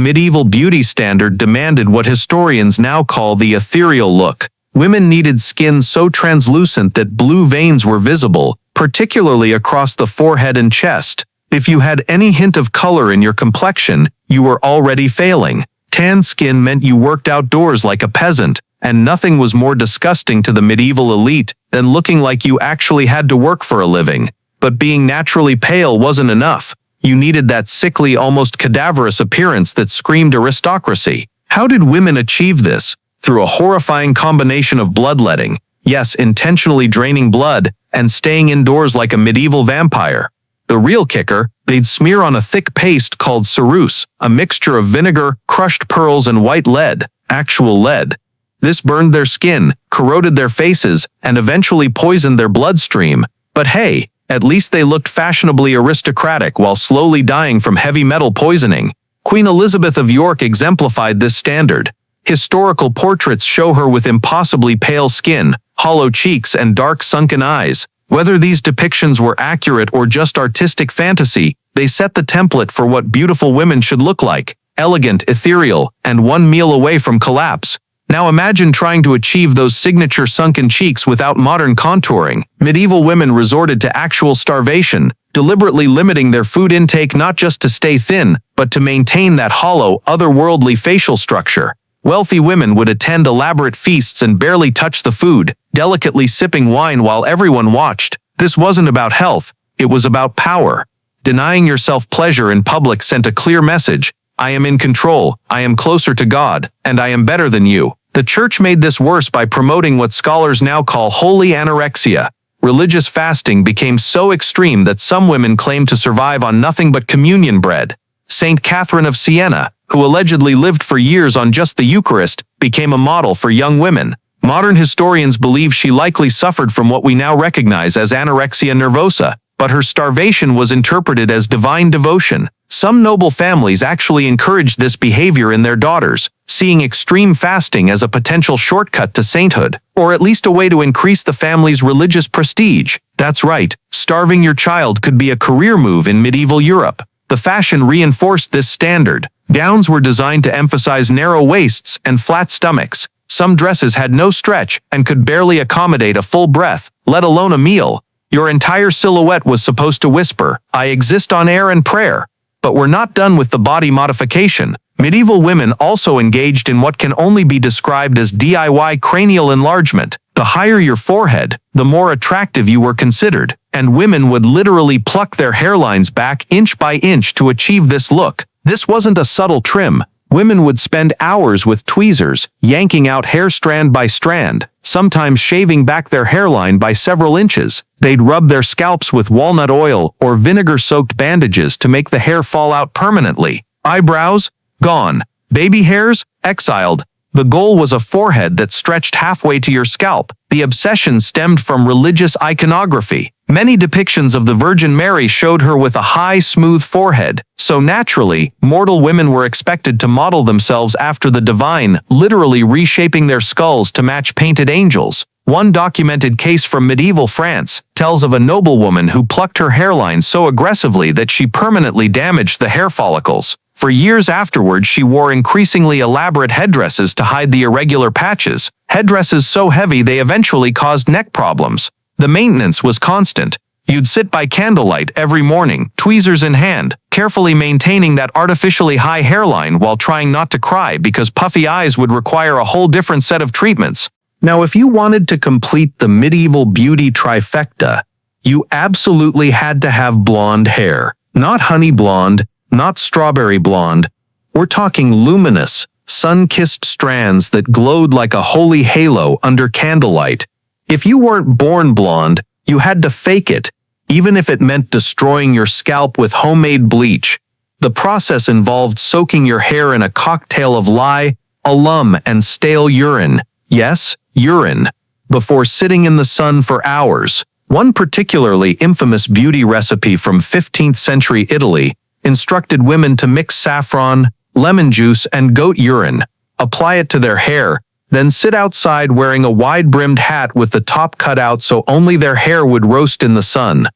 Medieval beauty standard demanded what historians now call the ethereal look. Women needed skin so translucent that blue veins were visible, particularly across the forehead and chest. If you had any hint of color in your complexion, you were already failing. Tan skin meant you worked outdoors like a peasant, and nothing was more disgusting to the medieval elite than looking like you actually had to work for a living. But being naturally pale wasn't enough. You needed that sickly, almost cadaverous appearance that screamed aristocracy. How did women achieve this? Through a horrifying combination of bloodletting, yes, intentionally draining blood, and staying indoors like a medieval vampire. The real kicker, they'd smear on a thick paste called ceruse, a mixture of vinegar, crushed pearls, and white lead, actual lead. This burned their skin, corroded their faces, and eventually poisoned their bloodstream. But hey, at least they looked fashionably aristocratic while slowly dying from heavy metal poisoning. Queen Elizabeth of York exemplified this standard. Historical portraits show her with impossibly pale skin, hollow cheeks, and dark sunken eyes. Whether these depictions were accurate or just artistic fantasy, they set the template for what beautiful women should look like: elegant, ethereal, and one meal away from collapse. Now imagine trying to achieve those signature sunken cheeks without modern contouring. Medieval women resorted to actual starvation, deliberately limiting their food intake not just to stay thin, but to maintain that hollow, otherworldly facial structure. Wealthy women would attend elaborate feasts and barely touch the food, delicately sipping wine while everyone watched. This wasn't about health, it was about power. Denying yourself pleasure in public sent a clear message: I am in control, I am closer to God, and I am better than you. The church made this worse by promoting what scholars now call holy anorexia. Religious fasting became so extreme that some women claimed to survive on nothing but communion bread. Saint Catherine of Siena, who allegedly lived for years on just the Eucharist, became a model for young women. Modern historians believe she likely suffered from what we now recognize as anorexia nervosa, but her starvation was interpreted as divine devotion. Some noble families actually encouraged this behavior in their daughters, seeing extreme fasting as a potential shortcut to sainthood, or at least a way to increase the family's religious prestige. That's right, starving your child could be a career move in medieval Europe. The fashion reinforced this standard. Gowns were designed to emphasize narrow waists and flat stomachs. Some dresses had no stretch and could barely accommodate a full breath, let alone a meal. Your entire silhouette was supposed to whisper, "I exist on air and prayer." But we're not done with the body modification. Medieval women also engaged in what can only be described as DIY cranial enlargement. The higher your forehead, the more attractive you were considered, and women would literally pluck their hairlines back inch by inch to achieve this look. This wasn't a subtle trim. Women would spend hours with tweezers, yanking out hair strand by strand, sometimes shaving back their hairline by several inches. They'd rub their scalps with walnut oil or vinegar-soaked bandages to make the hair fall out permanently. Eyebrows? Gone. Baby hairs? Exiled. The goal was a forehead that stretched halfway to your scalp. The obsession stemmed from religious iconography. Many depictions of the Virgin Mary showed her with a high, smooth forehead, so naturally, mortal women were expected to model themselves after the divine, literally reshaping their skulls to match painted angels. One documented case from medieval France tells of a noblewoman who plucked her hairline so aggressively that she permanently damaged the hair follicles. For years afterwards, she wore increasingly elaborate headdresses to hide the irregular patches, headdresses so heavy they eventually caused neck problems. The maintenance was constant. You'd sit by candlelight every morning, tweezers in hand, carefully maintaining that artificially high hairline while trying not to cry because puffy eyes would require a whole different set of treatments. Now, if you wanted to complete the medieval beauty trifecta, you absolutely had to have blonde hair. Not honey blonde, not strawberry blonde. We're talking luminous, sun-kissed strands that glowed like a holy halo under candlelight. If you weren't born blonde, you had to fake it, even if it meant destroying your scalp with homemade bleach. The process involved soaking your hair in a cocktail of lye, alum, and stale urine. Yes, urine. Before sitting in the sun for hours. One particularly infamous beauty recipe from 15th century Italy instructed women to mix saffron, lemon juice, and goat urine, apply it to their hair, then sit outside wearing a wide-brimmed hat with the top cut out so only their hair would roast in the sun.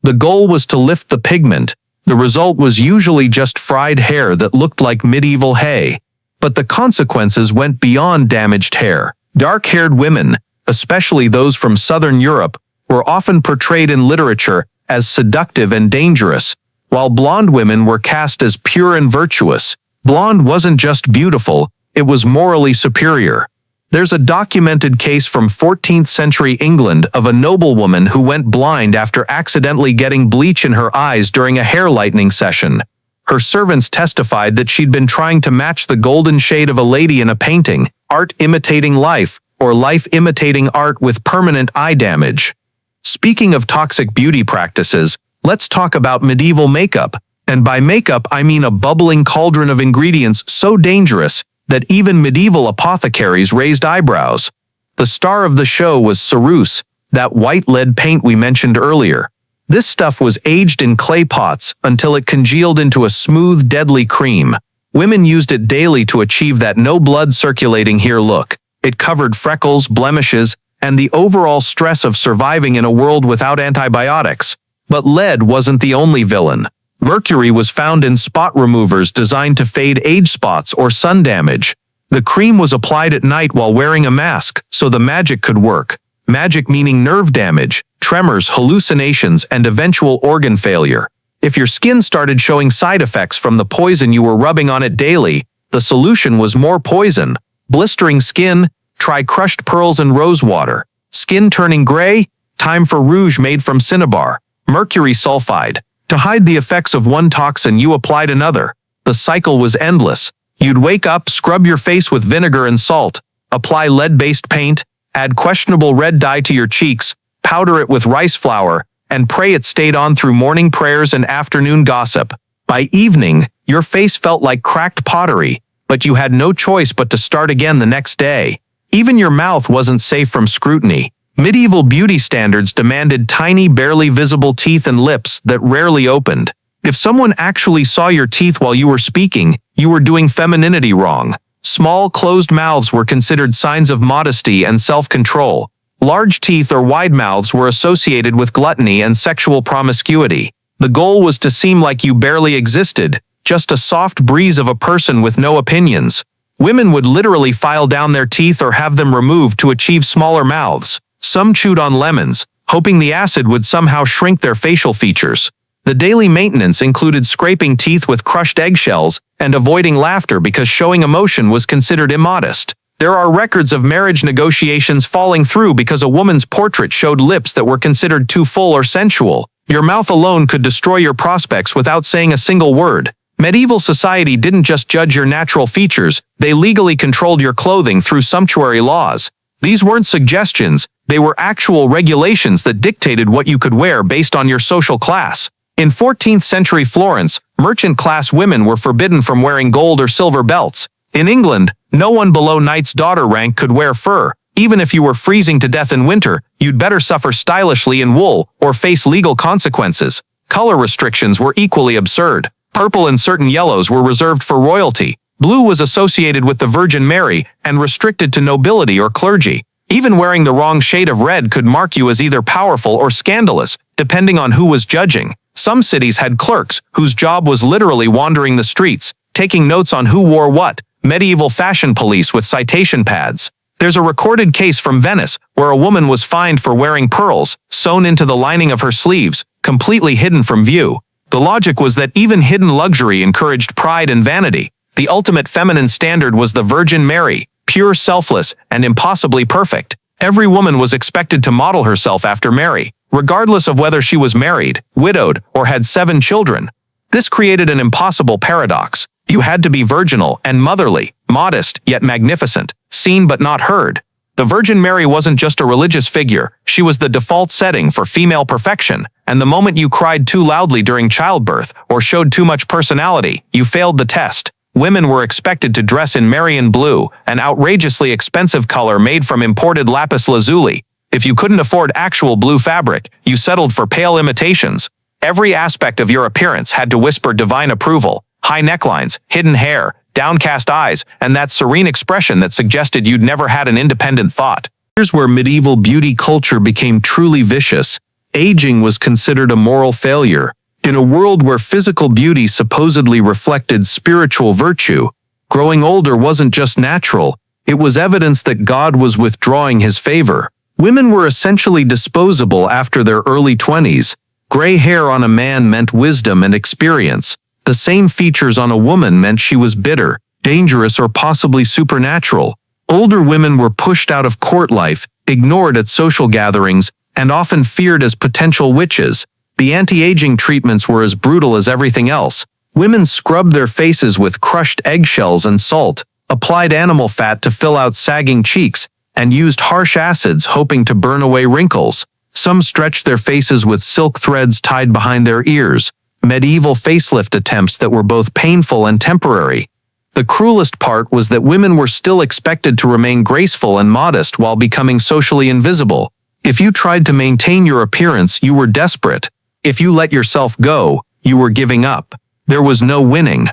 The goal was to lift the pigment, The result was usually just fried hair that looked like medieval hay. But the consequences went beyond damaged hair. Dark-haired women, especially those from Southern Europe, were often portrayed in literature as seductive and dangerous, while blonde women were cast as pure and virtuous. Blonde wasn't just beautiful, it was morally superior. There's a documented case from 14th century England of a noblewoman who went blind after accidentally getting bleach in her eyes during a hair lightening session. Her servants testified that she'd been trying to match the golden shade of a lady in a painting, art imitating life, or life imitating art with permanent eye damage. Speaking of toxic beauty practices, let's talk about medieval makeup. And by makeup I mean a bubbling cauldron of ingredients so dangerous that even medieval apothecaries raised eyebrows. The star of the show was ceruse, that white lead paint we mentioned earlier. This stuff was aged in clay pots until it congealed into a smooth, deadly cream. Women used it daily to achieve that no blood circulating here look. It covered freckles, blemishes, and the overall stress of surviving in a world without antibiotics. But lead wasn't the only villain. Mercury was found in spot removers designed to fade age spots or sun damage. The cream was applied at night while wearing a mask, so the magic could work. Magic meaning nerve damage, tremors, hallucinations, and eventual organ failure. If your skin started showing side effects from the poison you were rubbing on it daily, the solution was more poison. Blistering skin? Try crushed pearls and rose water. Skin turning gray? Time for rouge made from cinnabar. Mercury sulfide. To hide the effects of one toxin, you applied another. The cycle was endless. You'd wake up, scrub your face with vinegar and salt, apply lead-based paint, add questionable red dye to your cheeks, powder it with rice flour, and pray it stayed on through morning prayers and afternoon gossip. By evening, your face felt like cracked pottery, but you had no choice but to start again the next day. Even your mouth wasn't safe from scrutiny. Medieval beauty standards demanded tiny, barely visible teeth and lips that rarely opened. If someone actually saw your teeth while you were speaking, you were doing femininity wrong. Small, closed mouths were considered signs of modesty and self-control. Large teeth or wide mouths were associated with gluttony and sexual promiscuity. The goal was to seem like you barely existed, just a soft breeze of a person with no opinions. Women would literally file down their teeth or have them removed to achieve smaller mouths. Some chewed on lemons, hoping the acid would somehow shrink their facial features. The daily maintenance included scraping teeth with crushed eggshells and avoiding laughter because showing emotion was considered immodest. There are records of marriage negotiations falling through because a woman's portrait showed lips that were considered too full or sensual. Your mouth alone could destroy your prospects without saying a single word. Medieval society didn't just judge your natural features, they legally controlled your clothing through sumptuary laws. These weren't suggestions, they were actual regulations that dictated what you could wear based on your social class. In 14th century Florence, merchant-class women were forbidden from wearing gold or silver belts. In England, no one below knight's daughter rank could wear fur. Even if you were freezing to death in winter, you'd better suffer stylishly in wool or face legal consequences. Color restrictions were equally absurd. Purple and certain yellows were reserved for royalty. Blue was associated with the Virgin Mary and restricted to nobility or clergy. Even wearing the wrong shade of red could mark you as either powerful or scandalous, depending on who was judging. Some cities had clerks, whose job was literally wandering the streets, taking notes on who wore what, medieval fashion police with citation pads. There's a recorded case from Venice where a woman was fined for wearing pearls, sewn into the lining of her sleeves, completely hidden from view. The logic was that even hidden luxury encouraged pride and vanity. The ultimate feminine standard was the Virgin Mary, pure, selfless, and impossibly perfect. Every woman was expected to model herself after Mary, regardless of whether she was married, widowed, or had 7 children. This created an impossible paradox. You had to be virginal and motherly, modest yet magnificent, seen but not heard. The Virgin Mary wasn't just a religious figure, she was the default setting for female perfection, and the moment you cried too loudly during childbirth or showed too much personality, you failed the test. Women were expected to dress in Marian blue, an outrageously expensive color made from imported lapis lazuli. If you couldn't afford actual blue fabric, you settled for pale imitations. Every aspect of your appearance had to whisper divine approval. High necklines, hidden hair, downcast eyes, and that serene expression that suggested you'd never had an independent thought. Here's where medieval beauty culture became truly vicious. Aging was considered a moral failure. In a world where physical beauty supposedly reflected spiritual virtue, growing older wasn't just natural, it was evidence that God was withdrawing his favor. Women were essentially disposable after their early 20s. Gray hair on a man meant wisdom and experience. The same features on a woman meant she was bitter, dangerous, or possibly supernatural. Older women were pushed out of court life, ignored at social gatherings, and often feared as potential witches. The anti-aging treatments were as brutal as everything else. Women scrubbed their faces with crushed eggshells and salt, applied animal fat to fill out sagging cheeks, and used harsh acids hoping to burn away wrinkles. Some stretched their faces with silk threads tied behind their ears, medieval facelift attempts that were both painful and temporary. The cruelest part was that women were still expected to remain graceful and modest while becoming socially invisible. If you tried to maintain your appearance, you were desperate. If you let yourself go, you were giving up. There was no winning.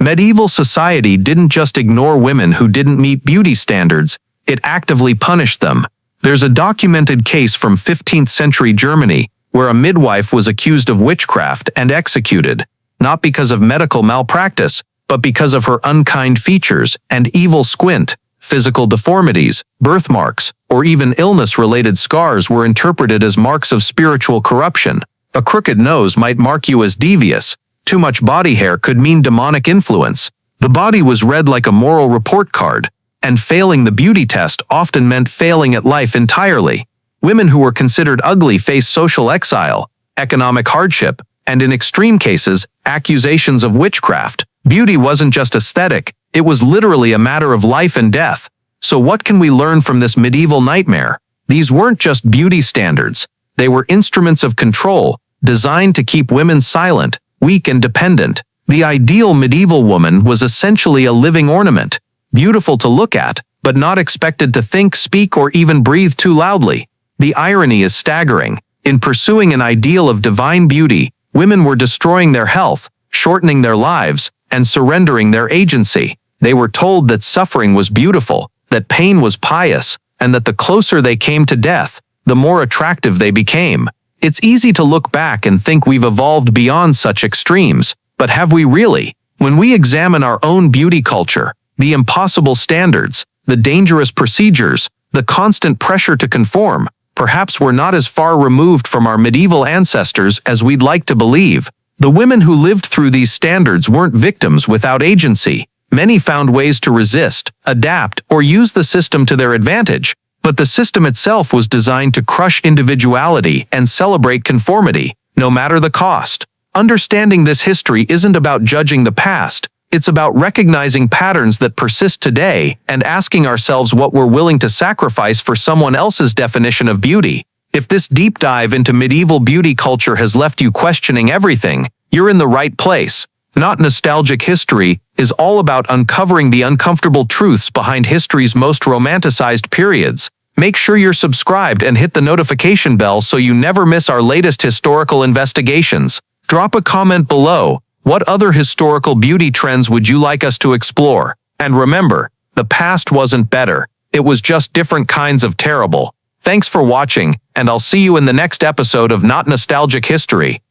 Medieval society didn't just ignore women who didn't meet beauty standards, it actively punished them. There's a documented case from 15th century Germany where a midwife was accused of witchcraft and executed, not because of medical malpractice, but because of her unkind features and evil squint. Physical deformities, birthmarks, or even illness-related scars were interpreted as marks of spiritual corruption. A crooked nose might mark you as devious. Too much body hair could mean demonic influence. The body was read like a moral report card, and failing the beauty test often meant failing at life entirely. Women who were considered ugly faced social exile, economic hardship, and in extreme cases, accusations of witchcraft. Beauty wasn't just aesthetic, it was literally a matter of life and death. So what can we learn from this medieval nightmare? These weren't just beauty standards. They were instruments of control, designed to keep women silent, weak, and dependent. The ideal medieval woman was essentially a living ornament, beautiful to look at, but not expected to think, speak, or even breathe too loudly. The irony is staggering. In pursuing an ideal of divine beauty, women were destroying their health, shortening their lives, and surrendering their agency. They were told that suffering was beautiful, that pain was pious, and that the closer they came to death, the more attractive they became. It's easy to look back and think we've evolved beyond such extremes, but have we really? When we examine our own beauty culture, the impossible standards, the dangerous procedures, the constant pressure to conform, perhaps we're not as far removed from our medieval ancestors as we'd like to believe. The women who lived through these standards weren't victims without agency. Many found ways to resist, adapt, or use the system to their advantage. But the system itself was designed to crush individuality and celebrate conformity, no matter the cost. Understanding this history isn't about judging the past, it's about recognizing patterns that persist today and asking ourselves what we're willing to sacrifice for someone else's definition of beauty. If this deep dive into medieval beauty culture has left you questioning everything, you're in the right place. Not Nostalgic History is all about uncovering the uncomfortable truths behind history's most romanticized periods. Make sure you're subscribed and hit the notification bell so you never miss our latest historical investigations. Drop a comment below. What other historical beauty trends would you like us to explore? And remember, the past wasn't better. It was just different kinds of terrible. Thanks for watching, and I'll see you in the next episode of Not Nostalgic History.